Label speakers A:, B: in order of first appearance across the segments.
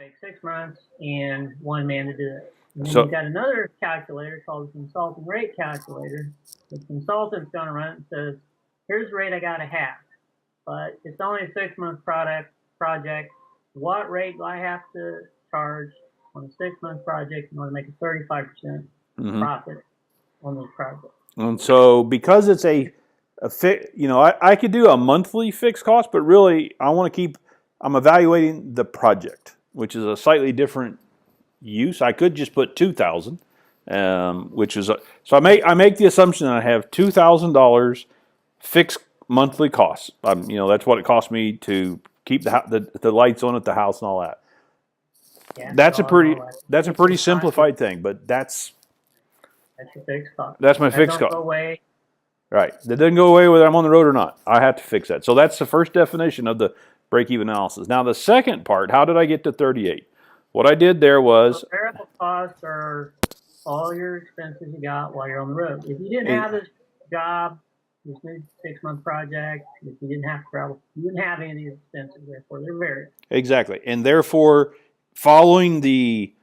A: take 6 months and 1 man to do it. And then
B: So-
A: you've got another calculator called the consultant rate calculator. The consultant's going to run it and says, here's the rate I got to have, but it's only a 6-month project. What rate do I have to charge on a 6-month project in order to make a 35% profit on this project?
B: And so because it's I could do a monthly fixed cost, but really I'm evaluating the project, which is a slightly different use. I could just put $2,000, which is so I make the assumption that I have $2,000 fixed monthly costs. That's what it costs me to keep the lights on at the house and all that.
A: Yeah,
B: That's a pretty simplified thing, but that's
A: your fixed cost.
B: That's my fixed cost. Go away. Right. That doesn't go away whether I'm on the road or not. I have to fix that. So that's the first definition of the break-even analysis. Now the second part, how did I get to 38? What I did there was...
A: variable costs are all your expenses you got while you're on the road. If you didn't have this job, this new 6-month project, if you didn't have to travel, you wouldn't have any of these expenses. Therefore, they're variable.
B: Exactly. And therefore, following the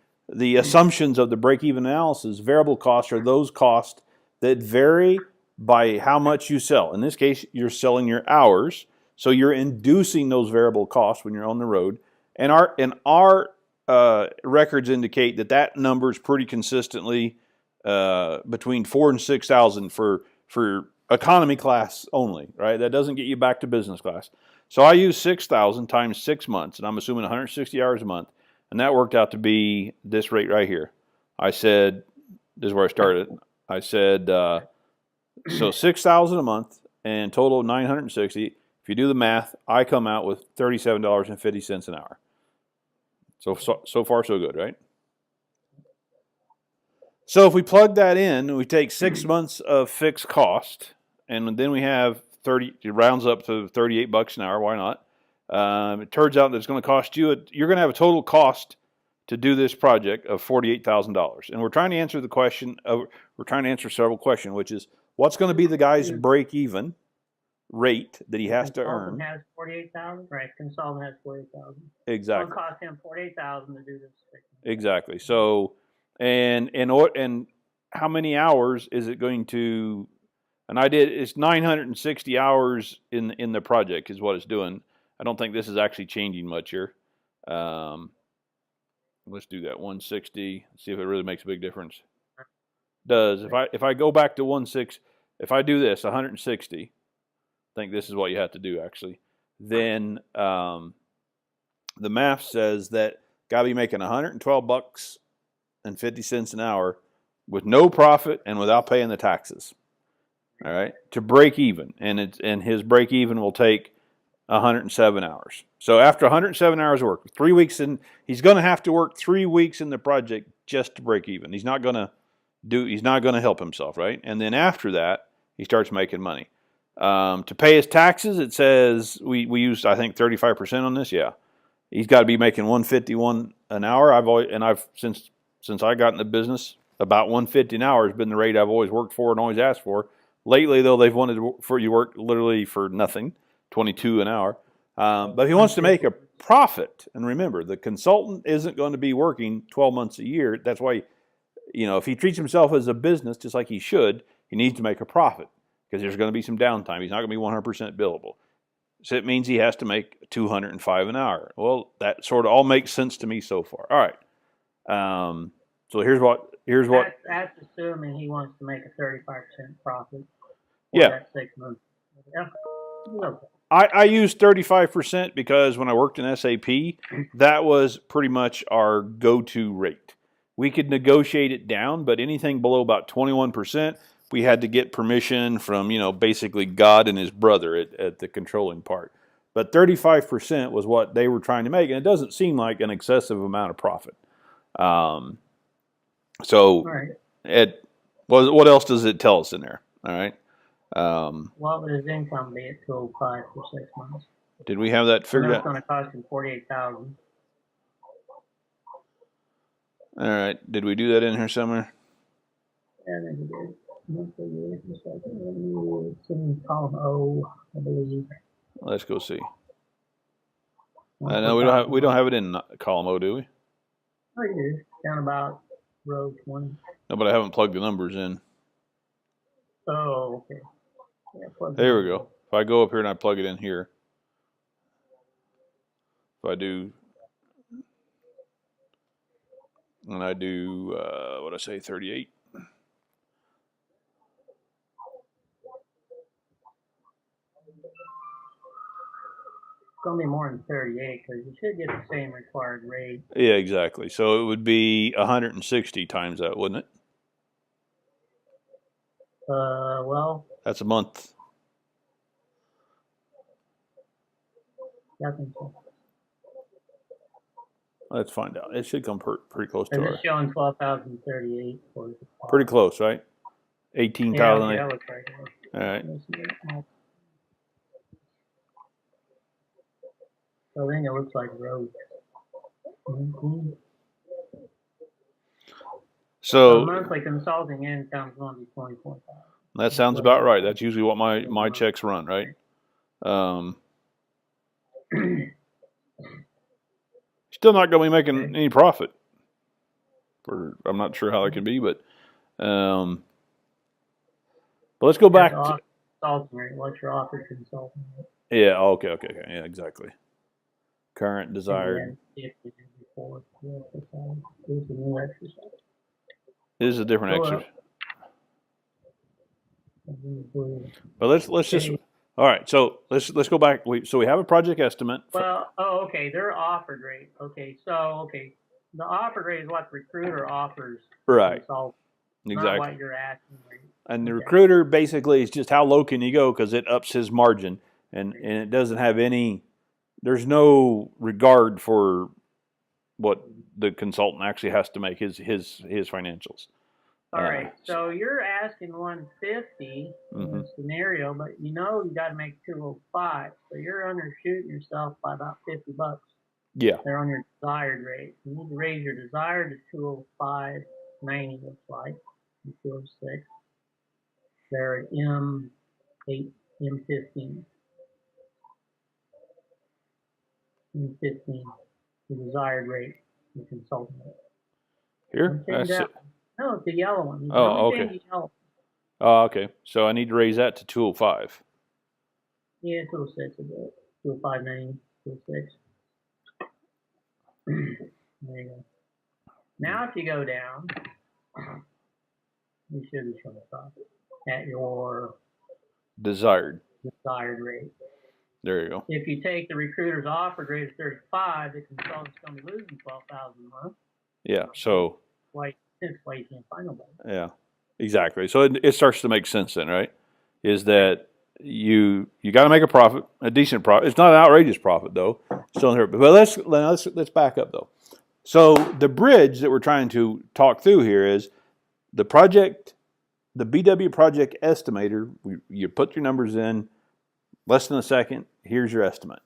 B: assumptions of the break-even analysis, variable costs are those costs that vary by how much you sell. In this case, you're selling your hours, so you're inducing those variable costs when you're on the road. And our records indicate that number is pretty consistently between 4,000 and 6,000 for economy class only, right? That doesn't get you back to business class. So I use 6,000 times 6 months, and I'm assuming 160 hours a month, and that worked out to be this rate right here. I said, this is where I started. I said, so 6,000 a month and total 960. If you do the math, I come out with $37.50 an hour. So far, so good, right? So if we plug that in, we take 6 months of fixed cost, and then we have 30. It rounds up to $38 an hour. Why not? It turns out that it's going to cost you're going to have a total cost to do this project of $48,000. And we're trying to answer the question. We're trying to answer several questions, which is what's going to be the guy's break-even rate that he has to earn.
A: Consultant has $48,000, right? Consultant has $48,000.
B: Exactly.
A: It's going to cost him $48,000 to do this.
B: Exactly. So, and how many hours is it going to? And it's 960 hours in the project is what it's doing. I don't think this is actually changing much here. Let's do that 160. See if it really makes a big difference. Does if I go back to 160, if I do this 160, I think this is what you have to do actually. Then the math says that got to be making $112.50 an hour with no profit and without paying the taxes. All right, to break even, and his break even will take 107 hours. So after 107 hours of work, 3 weeks in, he's going to have to work 3 weeks in the project just to break even. He's not going to help himself, right? And then after that, he starts making money. To pay his taxes, it says we used I think 35% on this. Yeah, he's got to be making $151 an hour. I've since I got in the business, about $150 an hour has been the rate I've always worked for and always asked for. Lately, though, they've wanted for you work literally for nothing, $22 an hour. But if he wants to make a profit, and remember, the consultant isn't going to be working 12 months a year. That's why, if he treats himself as a business, just like he should, he needs to make a profit because there's going to be some downtime. He's not going to be 100% billable. So it means he has to make $205 an hour. Well, that sort of all makes sense to me so far. All right. So here's what.
A: That's assuming he wants to make a 35% profit.
B: Yeah.
A: That 6 months. Yeah. Okay.
B: I use 35% because when I worked in SAP, that was pretty much our go-to rate. We could negotiate it down, but anything below about 21%, we had to get permission from, basically God and his brother at the controlling part. But 35% was what they were trying to make, and it doesn't seem like an excessive amount of profit. So,
A: right.
B: What else does it tell us in there? All right.
A: What would his income be at 205 for 6 months?
B: Did we have that figured out?
A: It's going to cost him $48,000.
B: All right. Did we do that in here somewhere?
A: Yeah, I think we did. It's in column O, I believe.
B: Let's go see. I know we don't have it in column O, do we?
A: Oh, you do. Down about row 20.
B: No, but I haven't plugged the numbers in.
A: Oh, okay. Yeah,
B: There we go. If I go up here and I plug it in here, if I do, and I do, what I say, 38.
A: It's going to be more than 38 because you should get the same required rate.
B: Yeah, exactly. So it would be 160 times that, wouldn't it?
A: Well,
B: that's a month.
A: I think so.
B: Let's find out. It should come pretty close to
A: It's showing 12,038 for the
B: pretty close, right? 18,000.
A: Yeah, that looks right.
B: All right.
A: So I think it looks like road.
B: So
A: monthly consulting income is going to be 24,000.
B: That sounds about right. That's usually what my checks run, right? Still not going to be making any profit. I'm not sure how that can be, but let's go back to
A: consulting rate. What's your offered consulting rate?
B: Yeah. Okay. Yeah. Exactly. Current desired.
A: This is a new exercise.
B: This is a different exercise. But let's just all right. So let's go back. So we have a project estimate.
A: Okay. Their offered rate. Okay. So the offered rate is what the recruiter offers.
B: Right.
A: Exactly. Not what you're asking.
B: And the recruiter basically is just how low can you go because it ups his margin and it doesn't have any. There's no regard for what the consultant actually has to make his financials.
A: All right, so you're asking 150 in the scenario, but you got to make 205, so you're undershooting yourself by about $50.
B: Yeah.
A: They're on your desired rate. You need to raise your desired to 205.90, looks like, 206. They're at M8, M15. M15, the desired rate, the consultant rate.
B: Here?
A: No, it's the yellow one.
B: Okay. Oh, okay. So I need to raise that to 205.
A: Yeah, 206 a bit. 205.90, 206. There you go. Now if you go down, you should be showing a profit at your
B: desired
A: rate.
B: There you go.
A: If you take the recruiter's offered rate of 35, the consultant's going to be losing 12,000 a month.
B: Yeah. So.
A: Since you can't find nobody.
B: Yeah, exactly. So it starts to make sense then, right? Is that you got to make a profit, a decent profit. It's not an outrageous profit though. Still here, but let's back up though. So the bridge that we're trying to talk through here is the BW Project Estimator. You put your numbers in, less than a second. Here's your estimate,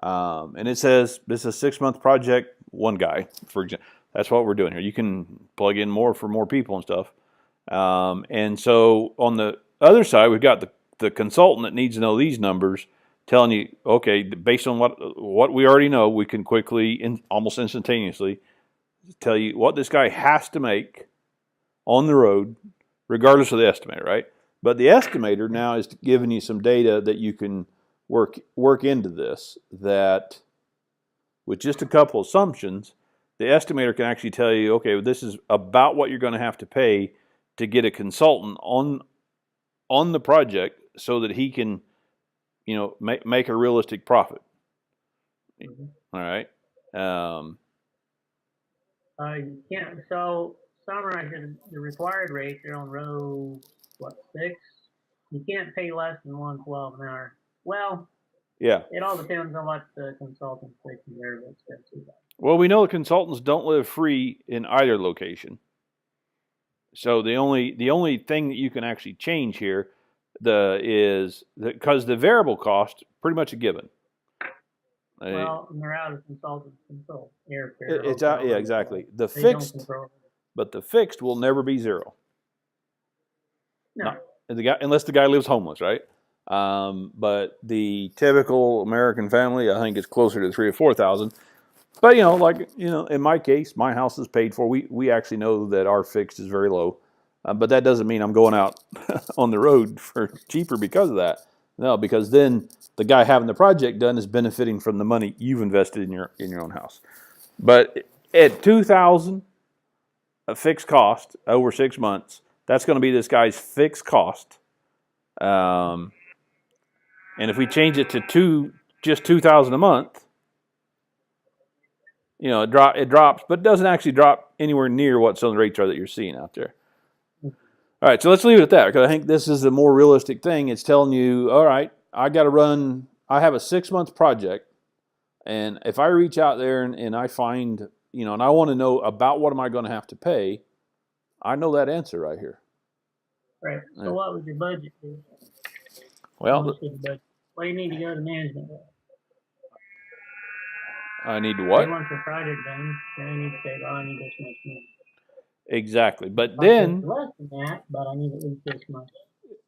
B: and it says this is a 6-month project. One guy, for example. That's what we're doing here. You can plug in more for more people and stuff. And so on the other side, we've got the consultant that needs to know these numbers, telling you, okay, based on what we already know, we can quickly, almost instantaneously, tell you what this guy has to make on the road, regardless of the estimator, right? But the estimator now is giving you some data that you can work into this, that with just a couple assumptions, the estimator can actually tell you, okay, this is about what you're going to have to pay to get a consultant on the project so that he can, make a realistic profit. Mm-hmm. All right.
A: You can't. So summarize the required rate. They're on row 6. You can't pay less than $112 an hour. Well.
B: Yeah.
A: It all depends on what the consultant's taking care of expenses.
B: Well, we know the consultants don't live free in either location. So the only thing that you can actually change here is because the variable cost pretty much a given.
A: Well, they're out of consultant's control.
B: Airfare. It's out. Yeah, exactly. The fixed, but the fixed will never be zero.
A: No.
B: Unless the guy lives homeless, right? But the typical American family, I think, is closer to 3,000 or 4,000. But in my case, my house is paid for. We actually know that our fixed is very low, but that doesn't mean I'm going out on the road for cheaper because of that. No, because then the guy having the project done is benefiting from the money you've invested in your own house. But at 2,000, a fixed cost over 6 months, that's going to be this guy's fixed cost. And if we change it to just 2,000 a month, it drops, but it doesn't actually drop anywhere near what some of the rates are that you're seeing out there. All right, so let's leave it at that, because I think this is a more realistic thing. It's telling you, all right, I have a 6-month project, and if I reach out there and I find, and I want to know about what am I going to have to pay, I know that answer right here.
A: Right. So what would your budget be?
B: Well,
A: what do you need to go to management with?
B: I need to what?
A: They want your project done, then you need to say, well, I need this much money.
B: Exactly. But then
A: less than that, but I need at least this much.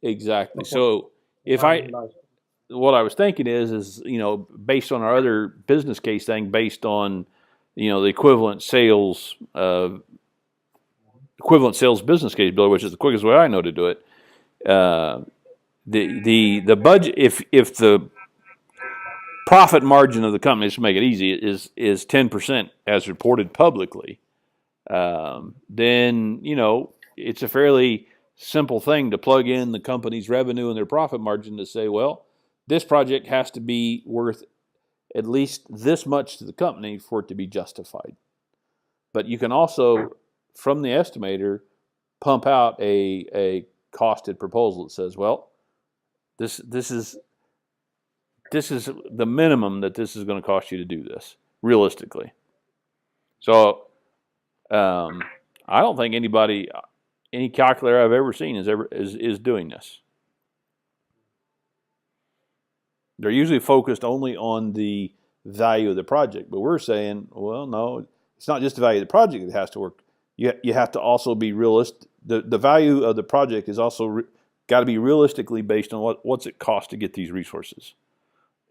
B: Exactly. So what I was thinking is based on our other business case thing, based on the equivalent sales business case bill, which is the quickest way I know to do it. The budget, if the profit margin of the company, to make it easy, is 10% as reported publicly, then it's a fairly simple thing to plug in the company's revenue and their profit margin to say, well, this project has to be worth at least this much to the company for it to be justified. But you can also, from the estimator, pump out a costed proposal that says, well, this is the minimum that this is going to cost you to do this, realistically. So I don't think any calculator I've ever seen is doing this. They're usually focused only on the value of the project, but we're saying, well, no, it's not just the value of the project that has to work. You have to also be realistic. The value of the project is also got to be realistically based on what's it cost to get these resources,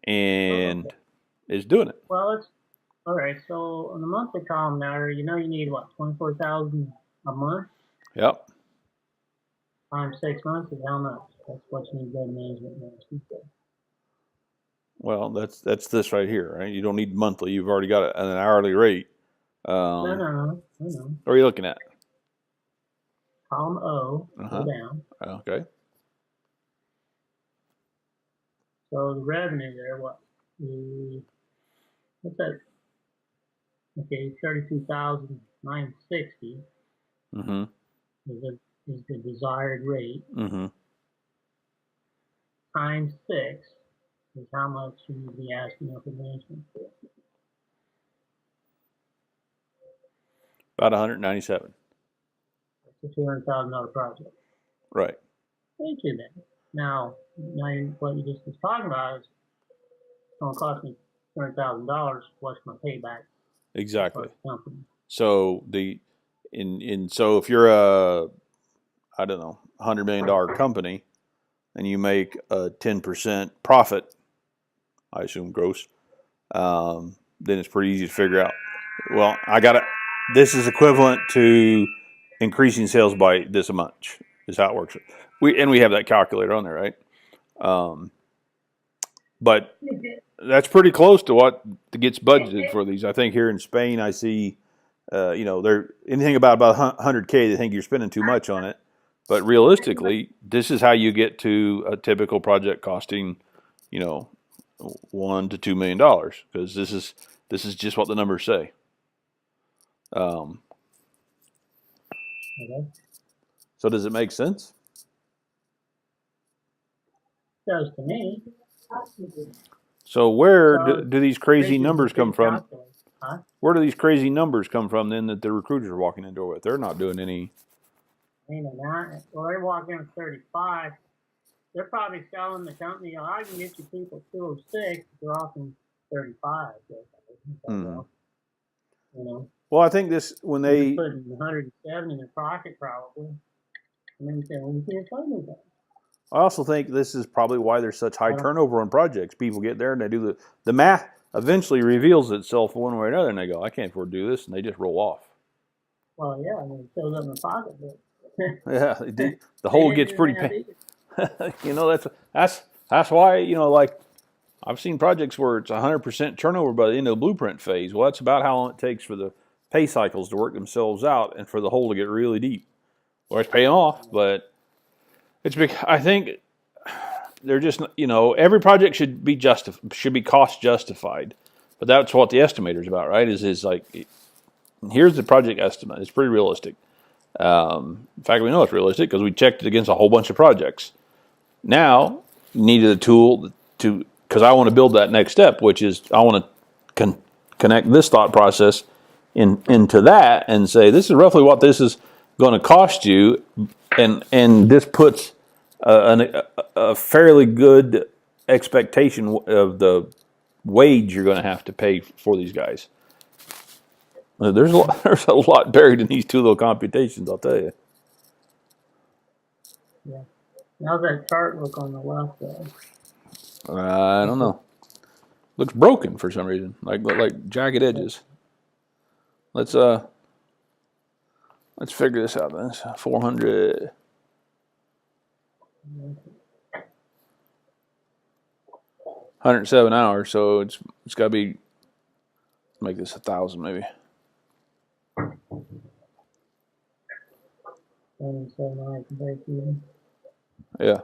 B: and is doing it.
A: Well, all right. So on the monthly column there, you need what, 24,000 a month.
B: Yep.
A: Times 6 months is how much? That's what you need to go to management.
B: Well, that's this right here, right? You don't need monthly. You've already got an hourly rate.
A: No.
B: What are you looking at?
A: Column O, go down.
B: Okay.
A: So the revenue there, what's that? Okay, 32,960 is the desired rate. Times 6 is how much you would be asking for management for.
B: About 197.
A: It's a $200,000 project.
B: Right.
A: Thank you then. Now what you just was talking about is it's going to cost me $200,000. What's my payback?
B: Exactly. So so if you're a $100 million company and you make a 10% profit, I assume gross, then it's pretty easy to figure out. Well, this is equivalent to increasing sales by this much, is how it works. We have that calculator on there, right? But that's pretty close to what gets budgeted for these. I think here in Spain, I see, they're anything about 100K, they think you're spending too much on it. But realistically, this is how you get to a typical project costing, $1 to $2 million, because this is just what the numbers say. So does it make sense?
A: It does to me.
B: So where do these crazy numbers come from?
A: Huh?
B: Where do these crazy numbers come from then that the recruiters are walking in the door with? They're not doing any.
A: Well, they walk in at 35. They're probably selling the company. I can get you people 206. They're offering 35.
B: Well, I think this when they
A: put 107 in their pocket probably. And then you say, well, you can't find that.
B: I also think this is probably why there's such high turnover on projects. People get there and they do the math eventually reveals itself one way or another, and they go, I can't afford to do this, and they just roll off.
A: Well, yeah, I mean, it shows up in the pocketbook.
B: Yeah, the hole gets pretty painful. That's why, like I've seen projects where it's 100% turnover by the end of the blueprint phase. Well, that's about how long it takes for the pay cycles to work themselves out and for the hole to get really deep. Well, it's paying off, but it's big. I think they're just, every project should be cost justified, but that's what the estimator is about, right? Is like, here's the project estimate. It's pretty realistic. In fact, we know it's realistic because we checked it against a whole bunch of projects. Now, you needed a tool because I want to build that next step, which is I want to connect this thought process into that and say, this is roughly what this is going to cost you, and this puts a fairly good expectation of the wage you're going to have to pay for these guys. There's a lot buried in these two little computations, I'll tell you.
A: Yeah. How's that chart look on the left there?
B: I don't know. Looks broken for some reason, like jagged edges. Let's figure this out. Then 400. 107 hours, so it's got to be, make this 1,000 maybe.
A: 107 hours to break even.
B: Yeah,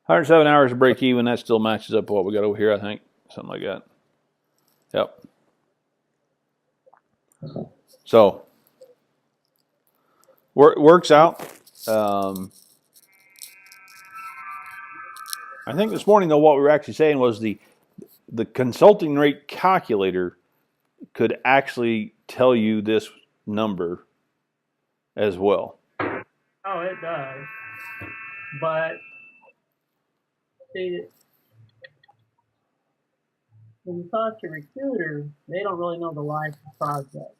B: 107 hours to break even. That still matches up with what we got over here, I think, something like that. Yep. So works out. I think this morning, though, what we were actually saying was the consulting rate calculator could actually tell you this number as well.
A: Oh, it does. But see, when you talk to recruiters, they don't really know the life of the project.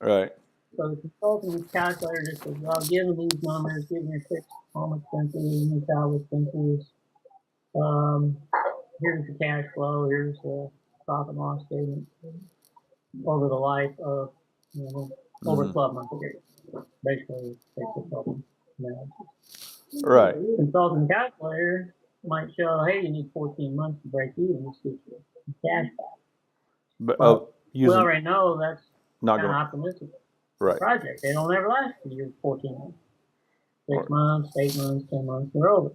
B: Right.
A: So the consulting calculator just says, well, given these numbers, given your fixed home expenses, your travel expenses, here's the cash flow, here's the profit and loss statement over the life of, over 12 month period. Basically, takes a 12 analysis.
B: Right.
A: Consulting calculator might show, hey, you need 14 months to break even. Just get your cash back. But we already know that's not kind of optimistic.
B: Right.
A: Project. They don't ever last for you 14 months. 6 months, 8 months, 10 months, they're over.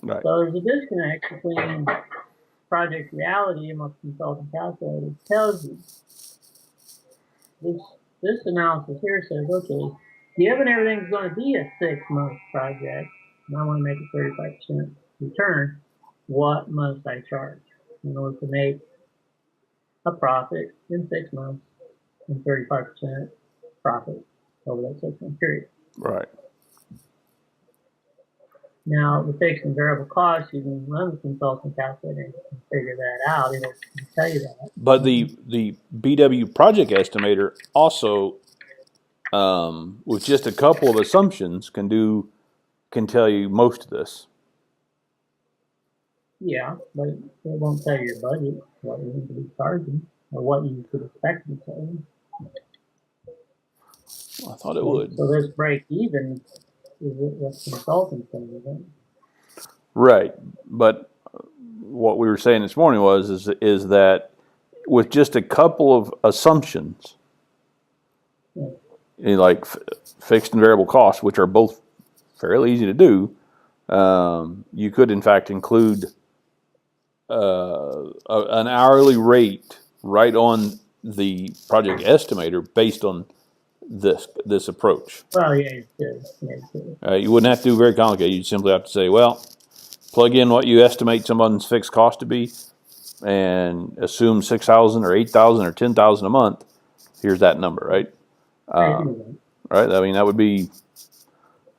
B: Right.
A: So there's a disconnect between project reality and what the consulting calculator tells you. This analysis here says, okay, given everything's going to be a 6-month project, and I want to make a 35% return, what must I charge in order to make a profit in 6 months and 35% profit over that 6-month period?
B: Right.
A: Now, the fixed and variable costs, you can run the consulting calculator and figure that out. It'll tell you that.
B: But the BW Project Estimator also, with just a couple of assumptions, can tell you most of this.
A: Yeah, but it won't tell you your budget, what you need to be charging, or what you could expect to be charging.
B: I thought it would.
A: So this break even is what consultants can do.
B: Right, but what we were saying this morning is that with just a couple of assumptions, like fixed and variable costs, which are both fairly easy to do, you could in fact include an hourly rate right on the project estimator based on this approach.
A: Well, yeah, you could.
B: You wouldn't have to do very complicated. You'd simply have to say, well, plug in what you estimate someone's fixed cost to be, and assume 6,000 or 8,000 or 10,000 a month. Here's that number, right? Right. I mean, that would be,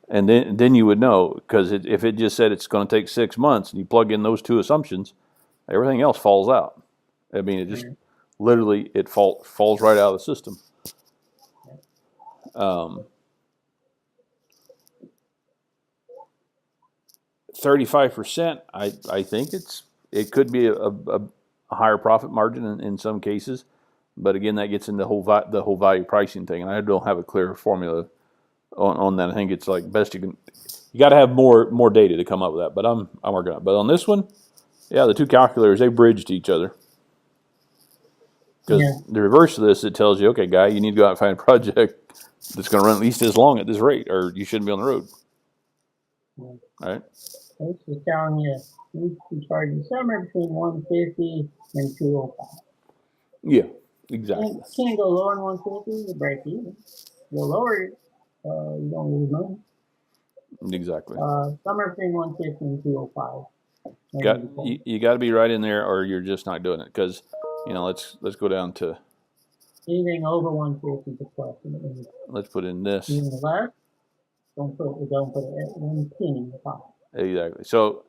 B: and then you would know, because if it just said it's going to take 6 months, and you plug in those two assumptions, everything else falls out. I mean, it just literally falls right out of the system. 35%, I think it could be a higher profit margin in some cases, but again, that gets into the whole value pricing thing, and I don't have a clear formula on that. I think it's like best you got to have more data to come up with that, but I'm working on it. But on this one, yeah, the two calculators, they bridged each other. Because the reverse of this, it tells you, okay, guy, you need to go out and find a project that's going to run at least as long at this rate, or you shouldn't be on the road. All right.
A: This is telling you we can charge you somewhere between 150 and 205.
B: Yeah, exactly.
A: Can't go lower than 150 to break even. Go lower, you don't lose money.
B: Exactly.
A: Somewhere between 150 and 205.
B: You got to be right in there, or you're just not doing it. Because let's go down to
A: anything over 150 is a plus.
B: Let's put in this.
A: Even less, don't put it at 110 in the top.
B: Exactly. So,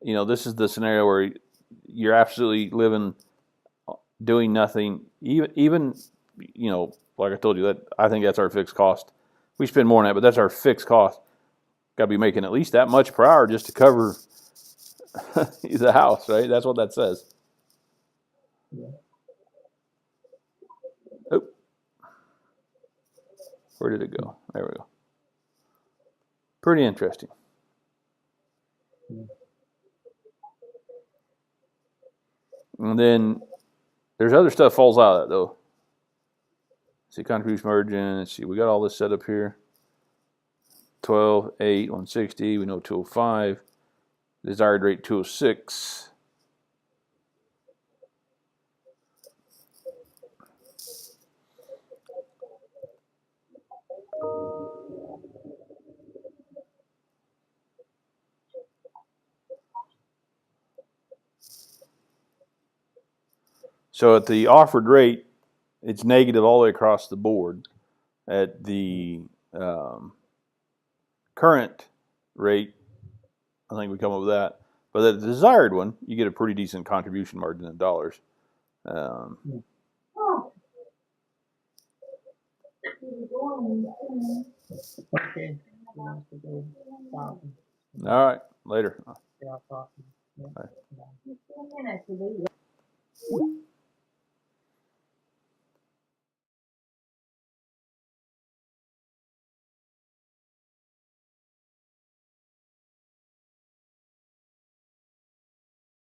B: this is the scenario where you're absolutely living, doing nothing. Even like I told you, that I think that's our fixed cost. We spend more on that, but that's our fixed cost. Got to be making at least that much per hour just to cover the house, right? That's what that says.
A: Yeah.
B: Oh, where did it go? There we go. Pretty interesting.
A: Yeah.
B: And then there's other stuff falls out of that though. See, contribution margin. Let's see, we got all this set up here. 12, 8, 160. We know 205. Desired rate 206. So at the offered rate, it's negative all the way across the board. At the current rate, I think we come up with that. But at the desired one, you get a pretty decent contribution margin in dollars. All right, later.